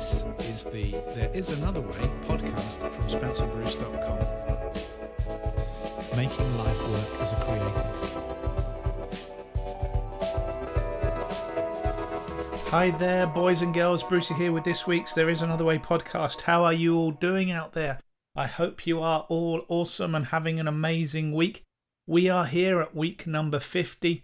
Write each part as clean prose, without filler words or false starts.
This is the There Is Another Way podcast from SpencerBruce.com. Making life work as a creative. Hi there, boys and girls. Brucey here with this week's There Is Another Way podcast. How are you all doing out there? I hope you are all awesome and having an amazing week. We are here at week number 50.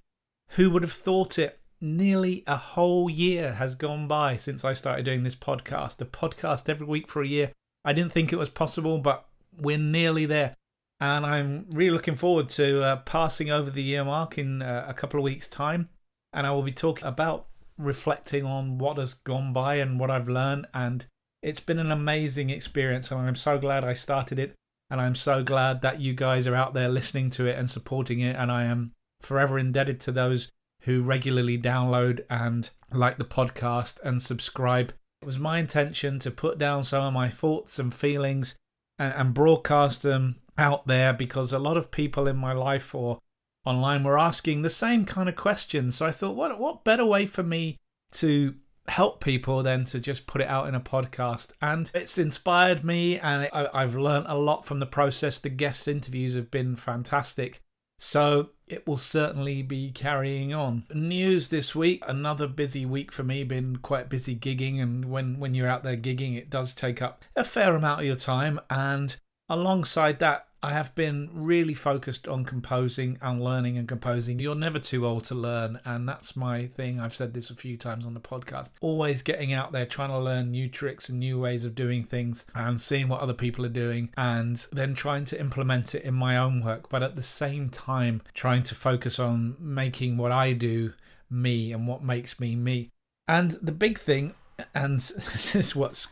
Who would have thought it? Nearly a whole year has gone by since I started doing this podcast. A podcast every week for a year. I didn't think it was possible, but we're nearly there. And I'm really looking forward to passing over the year mark in a couple of weeks' time. And I will be talking about reflecting on what has gone by and what I've learned. And it's been an amazing experience. And I'm so glad I started it. And I'm so glad that you guys are out there listening to it and supporting it. And I am forever indebted to those who regularly download and like the podcast and subscribe. It was my intention to put down some of my thoughts and feelings and broadcast them out there, because a lot of people in my life or online were asking the same kind of questions. So I thought, what better way for me to help people than to just put it out in a podcast? And it's inspired me, and I've learned a lot from the process. The guest interviews have been fantastic. So it will certainly be carrying on. News this week, another busy week for me, been quite busy gigging, and when you're out there gigging, it does take up a fair amount of your time. And alongside that, I have been really focused on composing and learning and composing. You're never too old to learn, and that's my thing. I've said this a few times on the podcast. Always getting out there, trying to learn new tricks and new ways of doing things and seeing what other people are doing, and then trying to implement it in my own work, but at the same time trying to focus on making what I do me and what makes me me. And the big thing, and this is what's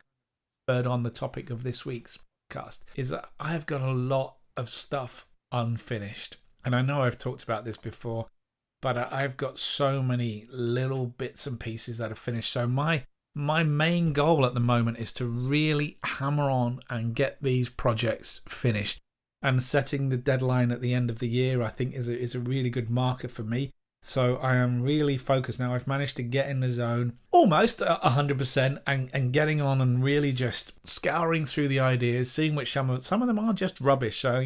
spurred on the topic of this week's podcast, is that I have got a lot of stuff unfinished. And I know I've talked about this before, but I've got so many little bits and pieces that are finished. So my main goal at the moment is to really hammer on and get these projects finished. And setting the deadline at the end of the year, I think, is a really good marker for me. So I am really focused now. I've managed to get in the zone almost 100% and getting on and really just scouring through the ideas, seeing which some of them are just rubbish. So,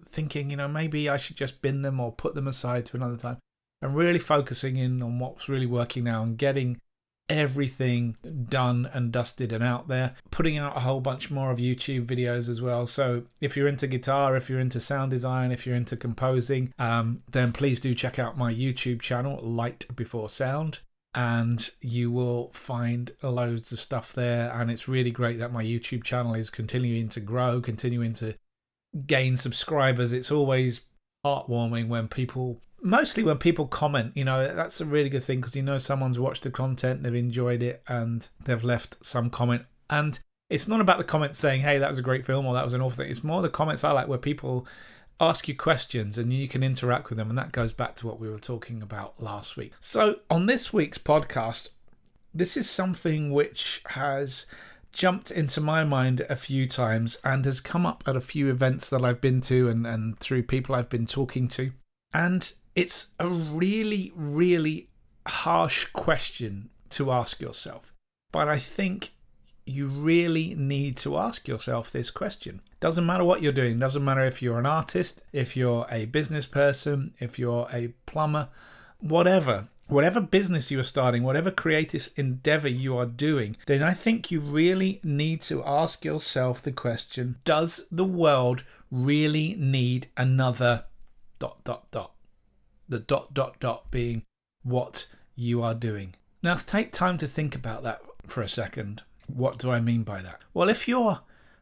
thinking, maybe I should just bin them or put them aside to another time. And really focusing in on what's really working now and getting everything done and dusted and out there. Putting out a whole bunch more of YouTube videos as well. So if you're into guitar, if you're into sound design, if you're into composing, then please do check out my YouTube channel, Light Before Sound, and you will find loads of stuff there. And it's really great that my YouTube channel is continuing to grow, continuing to gain subscribers. It's always heartwarming when people comment. That's a really good thing, because someone's watched the content, they've enjoyed it, and they've left some comment. And it's not about the comments saying, hey, that was a great film or that was an awful thing. It's more the comments I like, where people ask you questions and you can interact with them, and that goes back to what we were talking about last week. So on this week's podcast, this is something which has jumped into my mind a few times and has come up at a few events that I've been to and through people I've been talking to. And it's a really, really harsh question to ask yourself. But I think you really need to ask yourself this question. Doesn't matter what you're doing. Doesn't matter if you're an artist, if you're a business person, if you're a plumber, whatever business you are starting, whatever creative endeavor you are doing, then I think you really need to ask yourself the question, does the world really need another ... The ... being what you are doing. Now take time to think about that for a second. What do I mean by that? Well, if you're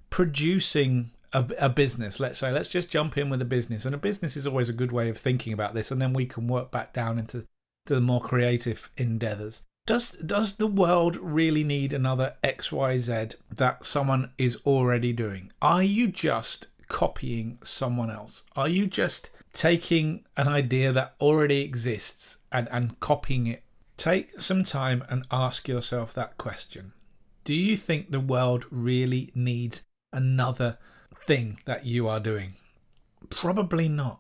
producing a business, let's just jump in with a business, and a business is always a good way of thinking about this, and then we can work back down into the more creative endeavors. Does the world really need another XYZ that someone is already doing? Are you just copying someone else? Are you just taking an idea that already exists and copying it? Take some time and ask yourself that question. Do you think the world really needs another thing that you are doing? Probably not.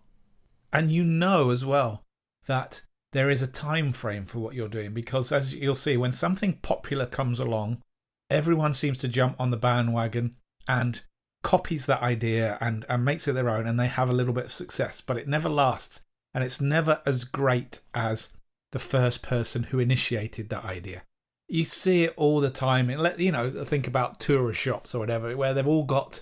And you know as well that there is a time frame for what you're doing, because as you'll see, when something popular comes along, Everyone seems to jump on the bandwagon and copies that idea and makes it their own, and they have a little bit of success, but it never lasts, and it's never as great as the first person who initiated that idea. You see it all the time. You know, think about tourist shops or whatever, where they've all got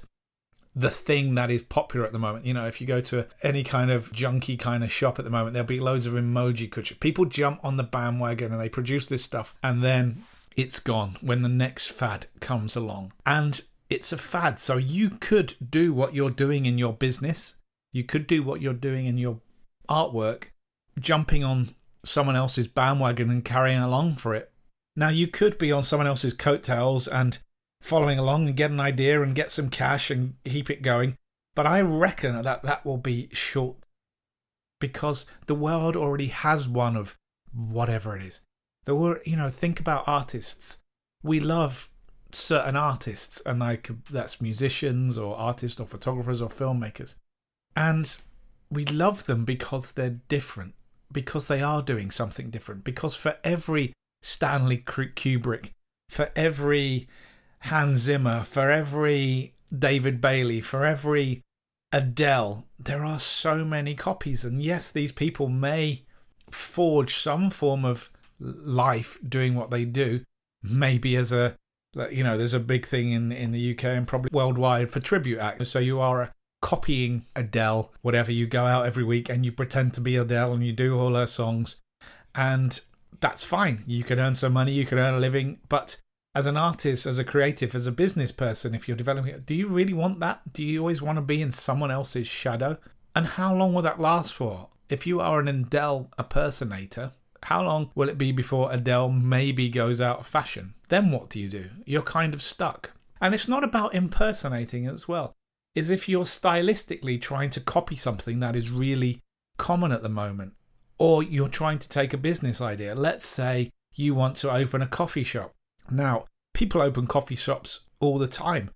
the thing that is popular at the moment. You know, if you go to any kind of junky kind of shop at the moment, there'll be loads of emoji culture. People jump on the bandwagon and they produce this stuff, and then it's gone when the next fad comes along. And it's a fad. So you could do what you're doing in your business. You could do what you're doing in your artwork, jumping on someone else's bandwagon and carrying along for it. Now, you could be on someone else's coattails and following along and get an idea and get some cash and keep it going. But I reckon that will be short, because the world already has one of whatever it is. Think about artists. We love certain artists, and that's musicians or artists or photographers or filmmakers. And we love them because they're different, because they are doing something different, because for every Stanley Kubrick, for every Hans Zimmer, for every David Bailey, for every Adele, there are so many copies. And yes, these people may forge some form of life doing what they do, maybe as a, you know, there's a big thing in the UK and probably worldwide for tribute acts. So you are copying Adele, whatever. You go out every week and you pretend to be Adele and you do all her songs, and that's fine. You can earn some money, you can earn a living. But as an artist, as a creative, as a business person, if you're developing it, do you really want that? Do you always want to be in someone else's shadow? And how long will that last for? If you are an Adele impersonator, how long will it be before Adele maybe goes out of fashion? Then what do? You're kind of stuck. And it's not about impersonating as well. It's if you're stylistically trying to copy something that is really common at the moment, or you're trying to take a business idea. Let's say you want to open a coffee shop. Now, people open coffee shops all the time.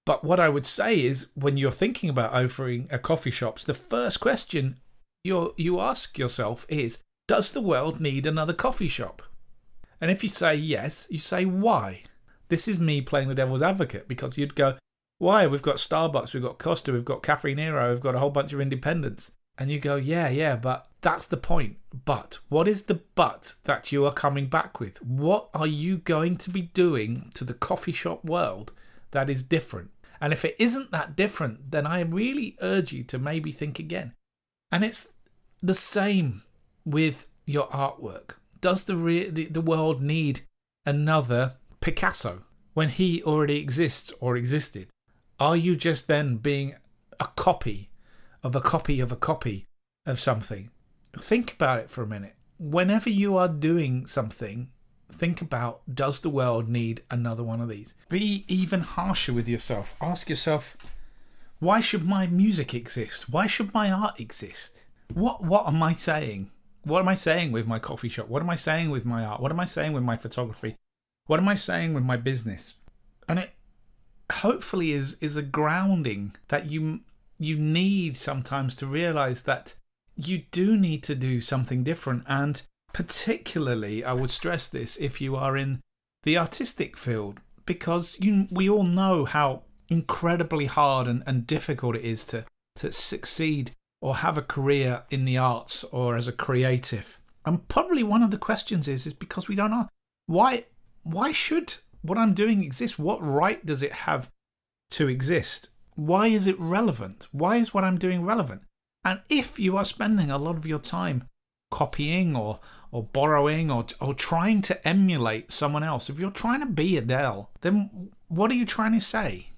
But what I would say is, when you're thinking about opening a coffee shop, the first question you ask yourself is, does the world need another coffee shop? And if you say yes, you say why? This is me playing the devil's advocate, because you'd go, why? We've got Starbucks, we've got Costa, we've got Caffè Nero, we've got a whole bunch of independents. And you go, yeah, but that's the point. But what is the but that you are coming back with? What are you going to be doing to the coffee shop world that is different? And if it isn't that different, then I really urge you to maybe think again. And it's the same with your artwork. Does the world need another Picasso when he already exists or existed? Are you just then being a copy of a copy of a copy of something? Think about it for a minute. Whenever you are doing something, think about, does the world need another one of these? Be even harsher with yourself. Ask yourself, why should my music exist? Why should my art exist? What am I saying? What am I saying with my coffee shop? What am I saying with my art? What am I saying with my photography? What am I saying with my business? And it hopefully is a grounding that you need sometimes to realize that you do need to do something different. And particularly, I would stress this if you are in the artistic field, because we all know how incredibly hard and difficult it is to succeed or have a career in the arts or as a creative. And probably one of the questions is because we don't know why should what I'm doing exist? What right does it have to exist? Why is it relevant? Why is what I'm doing relevant? And if you are spending a lot of your time copying or borrowing or trying to emulate someone else, if you're trying to be Adele, then what are you trying to say?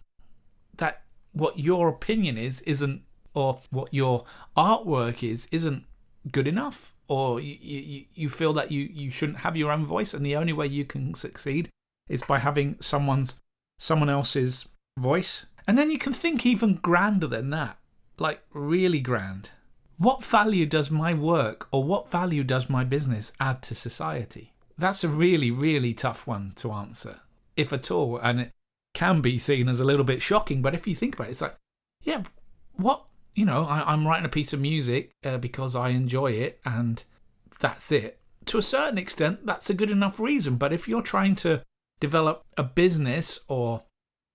That what your opinion isn't, or what your artwork isn't good enough, or you feel that you shouldn't have your own voice, and the only way you can succeed is by having someone else's voice. And then you can think even grander than that, like really grand. What value does my work or what value does my business add to society? That's a really, really tough one to answer, if at all. And it can be seen as a little bit shocking, but if you think about it, it's like, yeah, what, I'm writing a piece of music because I enjoy it, and that's it. To a certain extent, that's a good enough reason. But if you're trying to develop a business or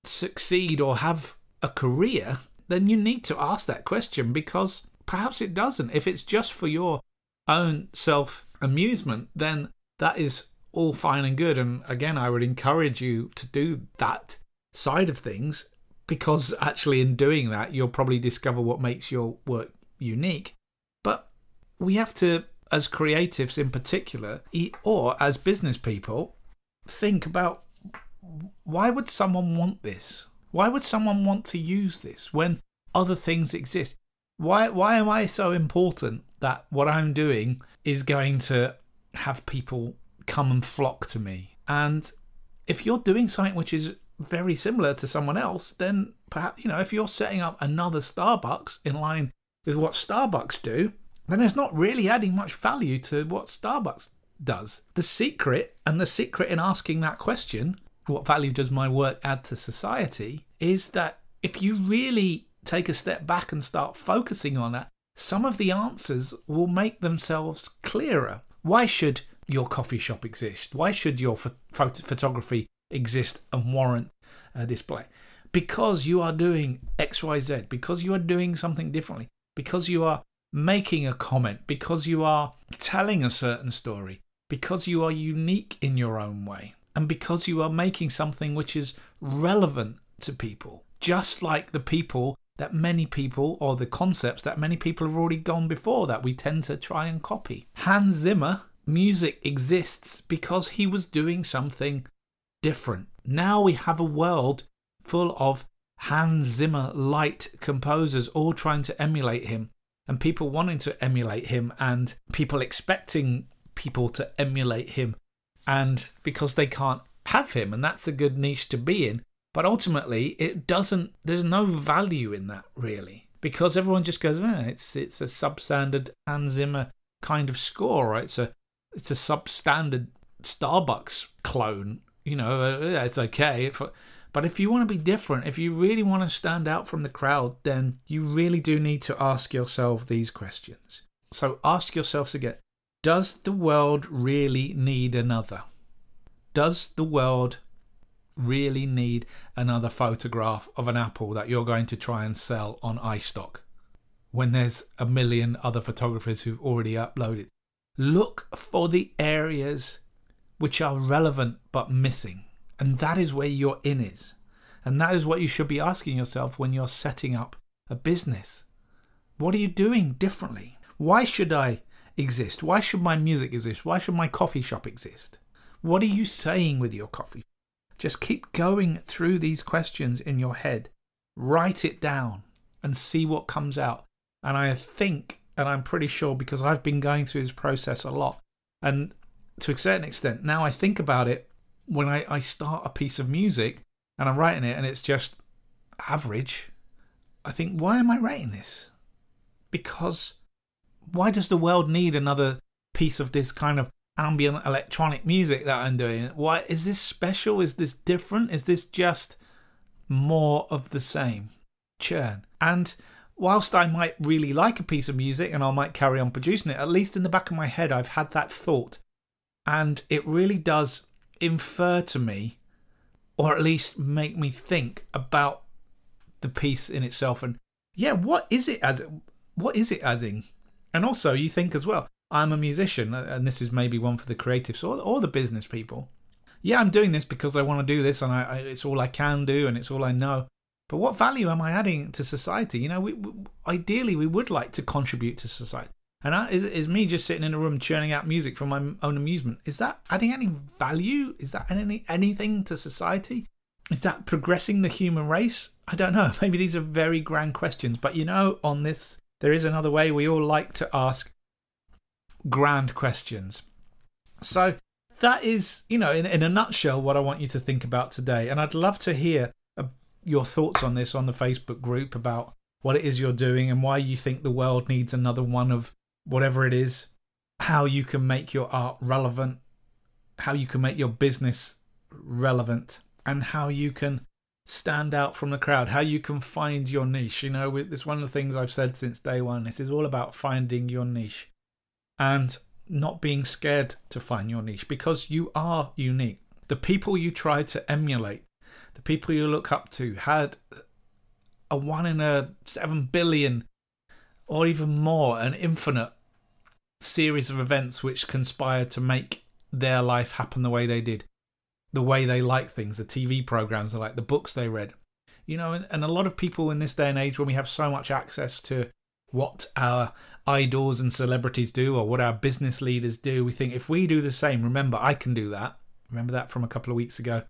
succeed or have a career, then you need to ask that question, because perhaps it doesn't. If it's just for your own self-amusement, then that is all fine and good. And again, I would encourage you to do that side of things, because actually in doing that, you'll probably discover what makes your work unique. But we have to, as creatives in particular, or as business people, think about, why would someone want this? Why would someone want to use this when other things exist? Why am I so important that what I'm doing is going to have people come and flock to me? And if you're doing something which is very similar to someone else, then perhaps, if you're setting up another Starbucks in line with what Starbucks do, then it's not really adding much value to what Starbucks does. The secret in asking that question, what value does my work add to society, is that if you really take a step back and start focusing on that, some of the answers will make themselves clearer. Why should your coffee shop exist? Why should your photography exist and warrant a display? Because you are doing XYZ, because you are doing something differently, because you are making a comment, because you are telling a certain story, because you are unique in your own way, and because you are making something which is relevant to people, just like the concepts that many people have already gone before that we tend to try and copy. Hans Zimmer, music exists because he was doing something different. Now we have a world full of Hans Zimmer light composers all trying to emulate him, and people wanting to emulate him, and people expecting people to emulate him, and because they can't have him, and that's a good niche to be in. But ultimately, there's no value in that, really, because everyone just goes, it's a substandard Hans Zimmer kind of score, right? It's a substandard Starbucks clone, it's okay. But if you want to be different, if you really want to stand out from the crowd, then you really do need to ask yourself these questions. So ask yourselves again, does the world really need another? Does the world really need another photograph of an apple that you're going to try and sell on iStock when there's a million other photographers who've already uploaded? Look for the areas which are relevant but missing, and that is where your in is, and that is what you should be asking yourself when you're setting up a business. What are you doing differently? Why should I exist? Why should my music exist? Why should my coffee shop exist? What are you saying with your coffee? Just keep going through these questions in your head. Write it down and see what comes out. And I think, and I'm pretty sure, because I've been going through this process a lot, and to a certain extent, now I think about it, when I start a piece of music and I'm writing it and it's just average, I think, why am I writing this? Because why does the world need another piece of this kind of ambient electronic music that I'm doing? Why is this special? Is this different? Is this just more of the same? Churn. And whilst I might really like a piece of music and I might carry on producing it, at least in the back of my head I've had that thought, and it really does infer to me, or at least make me think about the piece in itself, and what is it adding? And also you think as well, I'm a musician, and this is maybe one for the creatives or the business people. I'm doing this because I want to do this, and it's all I can do, and it's all I know. But what value am I adding to society? Ideally, we would like to contribute to society. And is me just sitting in a room churning out music for my own amusement, is that adding any value? Is that anything to society? Is that progressing the human race? I don't know. Maybe these are very grand questions. But on this, there is another way. We all like to ask grand questions. So that is, in a nutshell, what I want you to think about today. And I'd love to hear your thoughts on this on the Facebook group about what it is you're doing and why you think the world needs another one of whatever it is, how you can make your art relevant, how you can make your business relevant, and how you can stand out from the crowd, how you can find your niche. It's one of the things I've said since day one. This is all about finding your niche and not being scared to find your niche, because you are unique. The people you try to emulate, the people you look up to, had a 1 in a 7 billion or even more, an infinite series of events which conspired to make their life happen the way they did, the way they like things, the TV programs they like, the books they read. And a lot of people in this day and age, when we have so much access to what our idols and celebrities do or what our business leaders do, we think if we do the same, remember, I can do that. Remember that from a couple of weeks ago?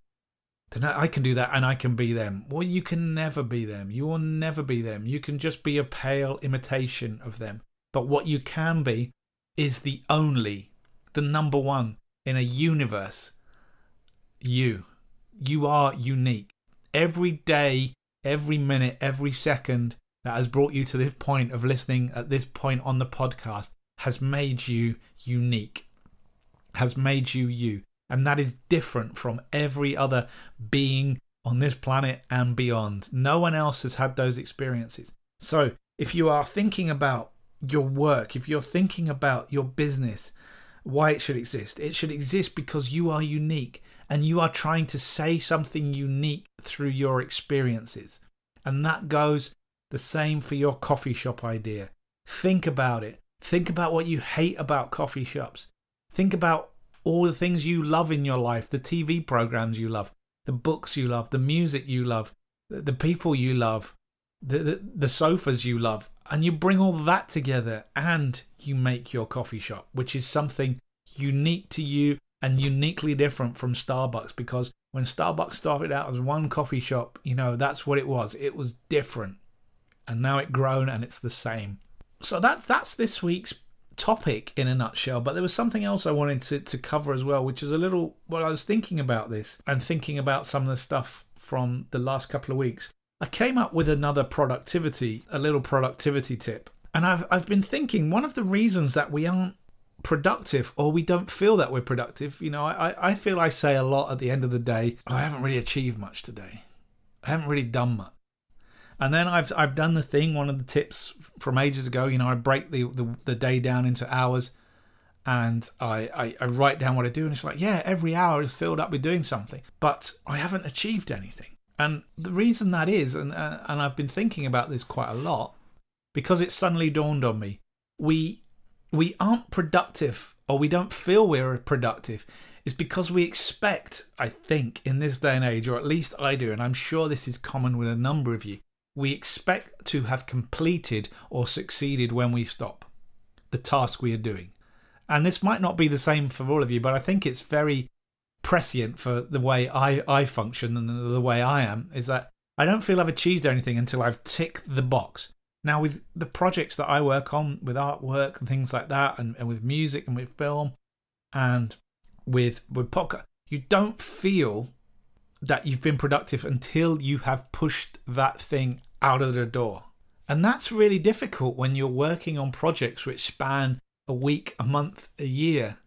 Then I can do that and I can be them. Well, you can never be them. You will never be them. You can just be a pale imitation of them. But what you can be is the number one in a universe. You are unique. Every day, every minute, every second that has brought you to this point of listening at this point on the podcast has made you unique, has made you you. And that is different from every other being on this planet and beyond. No one else has had those experiences. So if you are thinking about your work, if you're thinking about your business, why it should exist because you are unique and you are trying to say something unique through your experiences. And that goes the same for your coffee shop idea. Think about it. Think about what you hate about coffee shops. Think about all the things you love in your life, the TV programs you love, the books you love, the music you love, the people you love, the sofas you love. And you bring all that together and you make your coffee shop, which is something unique to you and uniquely different from Starbucks. Because when Starbucks started out as one coffee shop, that's what it was. It was different. And now it's grown and it's the same. So that's this week's topic in a nutshell. But there was something else I wanted to cover as well, which is I was thinking about this and thinking about some of the stuff from the last couple of weeks. I came up with a little productivity tip. And I've been thinking one of the reasons that we aren't productive or we don't feel that we're productive, I feel I say a lot at the end of the day, I haven't really achieved much today. I haven't really done much. And then I've done the thing, one of the tips from ages ago, I break the day down into hours and I write down what I do. And it's like, yeah, every hour is filled up with doing something, but I haven't achieved anything. And the reason that is, and I've been thinking about this quite a lot, because it suddenly dawned on me, we aren't productive or we don't feel we're productive is because we expect, I think, in this day and age, or at least I do, and I'm sure this is common with a number of you, we expect to have completed or succeeded when we stop the task we are doing. And this might not be the same for all of you, but I think it's very prescient for the way I function and the way I am, is that I don't feel I've achieved anything until I've ticked the box. Now, with the projects that I work on, with artwork and things like that, and with music and with film and with podcast, you don't feel that you've been productive until you have pushed that thing out of the door. And that's really difficult when you're working on projects which span a week, a month, a year.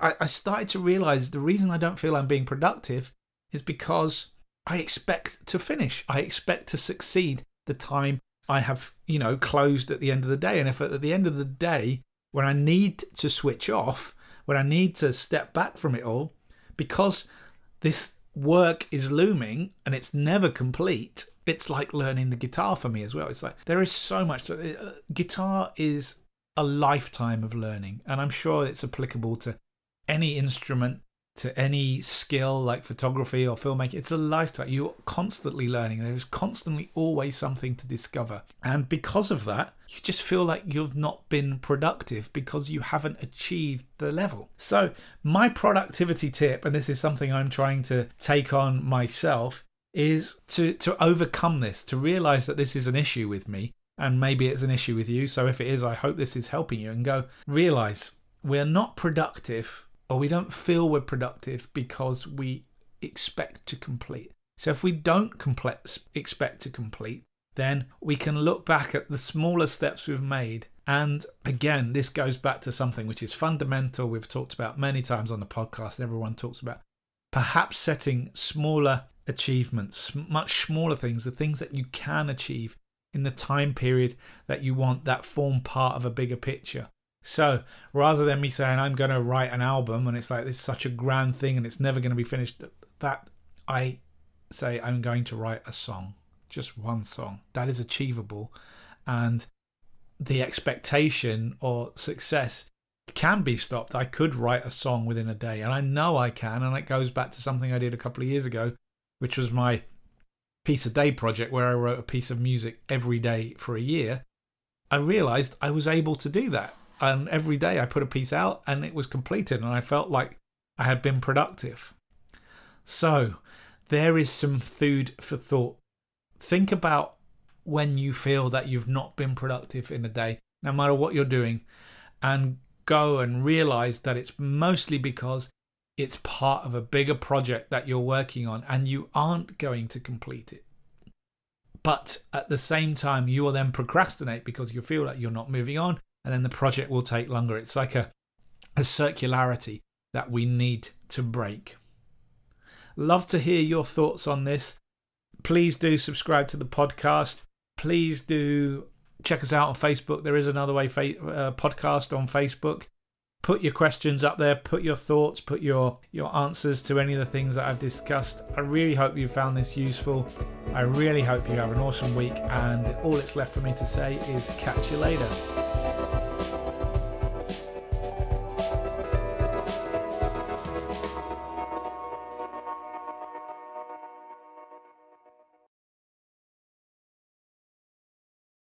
I started to realize the reason I don't feel I'm being productive is because I expect to finish. I expect to succeed the time I have, closed at the end of the day. And if at the end of the day, when I need to switch off, when I need to step back from it all, because this work is looming and it's never complete, it's like learning the guitar for me as well. It's like there is so much. Guitar is a lifetime of learning, and I'm sure it's applicable to any instrument, to any skill like photography or filmmaking. It's a lifetime. You're constantly learning. There's constantly always something to discover. And because of that, you just feel like you've not been productive because you haven't achieved the level. So my productivity tip, and this is something I'm trying to take on myself, is to overcome this, to realize that this is an issue with me, and maybe it's an issue with you. So if it is, I hope this is helping you, and go realize we're not productive, or we don't feel we're productive because we expect to complete. So if we don't expect to complete, then we can look back at the smaller steps we've made. And again, this goes back to something which is fundamental. We've talked about many times on the podcast. Everyone talks about perhaps setting smaller achievements, much smaller things, the things that you can achieve in the time period that you want, that form part of a bigger picture. So rather than me saying I'm going to write an album and it's like this is such a grand thing and it's never going to be finished, that I say I'm going to write a song, just one song that is achievable, and the expectation or success can be stopped. I could write a song within a day, and I know I can, and it goes back to something I did a couple of years ago, which was my piece a day project, where I wrote a piece of music every day for a year. I realized I was able to do that, and every day I put a piece out and it was completed, and I felt like I had been productive. So there is some food for thought. Think about when you feel that you've not been productive in a day, no matter what you're doing, and go and realize that it's mostly because it's part of a bigger project that you're working on and you aren't going to complete it. But at the same time, you will then procrastinate because you feel like you're not moving on, and then the project will take longer. It's like a circularity that we need to break. Love to hear your thoughts on this. Please do subscribe to the podcast. Please do check us out on Facebook. There is Another Way podcast on Facebook. Put your questions up there. Put your thoughts. Put your answers to any of the things that I've discussed. I really hope you found this useful. I really hope you have an awesome week. And all that's left for me to say is catch you later.